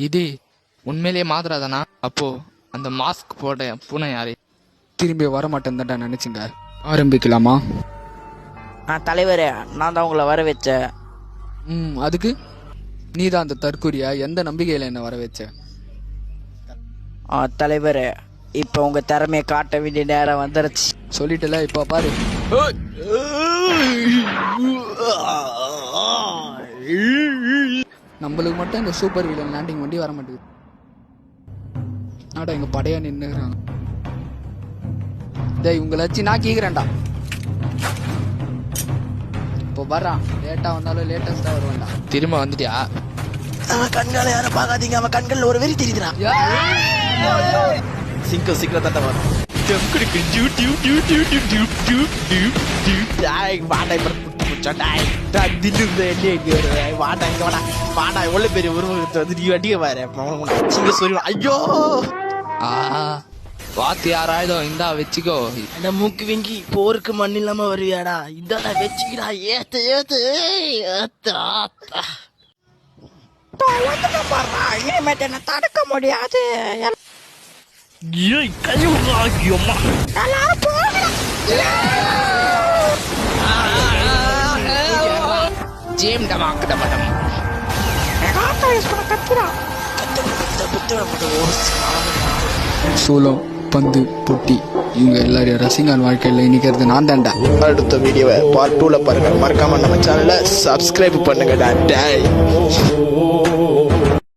இது உண்மையிலேயே மாத்திரா தானா? அப்போ அந்த மாஸ்க் போட பூனை யாரு? திரும்பி வர மாட்டேன் தான்டா நினைச்சுங்க. ஆரம்பிக்கலாமா? தலைவரே, நான் தான் உங்களை வர வச்சேன். அதுக்கு நீ தான் அந்த தற்கூரியா? எந்த நம்பிக்கையில் என்ன வர வச்ச? தலைவரே, இப்போ உங்க திறமையை காட்ட வேண்டிய நேரம் வந்துருச்சு. சொல்லிட்டுல, இப்போ பாரு. நம்மளுக்கு மட்டும் இந்த சூப்பர் வீலன் லேண்டிங் வண்டி வர மாட்டேங்குது. ஆடா எங்க படையா நின்னுறாங்க. டேய் உங்களை வச்சு நான் கேக்குறேன்டா. இப்போ வர்றான். லேட்டா வந்தாலும் லேட்டஸ்டா வருவான்டா. திரும்ப வந்துட்டியா? அவன் கண்களை யாரும் பார்க்காதீங்க. அவன் கண்கள்ல ஒரு வெறி தெரியுதுறான். சீக்கிரம் தட்ட வரும். ஐயோ வாத்து யாராயுதம் இந்தா வச்சுக்கோ. இந்த மூக்கு விங்கி போருக்கு மண் இல்லாம வருவியாடா? இதாடா வச்சுக்கிறா. ஏத்து ஏத்து இனிமேட்டு என்ன தடுக்க முடியாது. ஜேம் டமாக்கு டமடம். சூலம், பந்து, பொட்டி, இவங்க எல்லாரையும் ரசிகன் வாழ்க்கையில் இனிக்கிறது நான் தான்டா. அடுத்த வீடியோவை பார்ட் 2ல பாருங்க. மறக்காம நம்ம சேனலை சப்ஸ்கிரைப் பண்ணுங்கடா.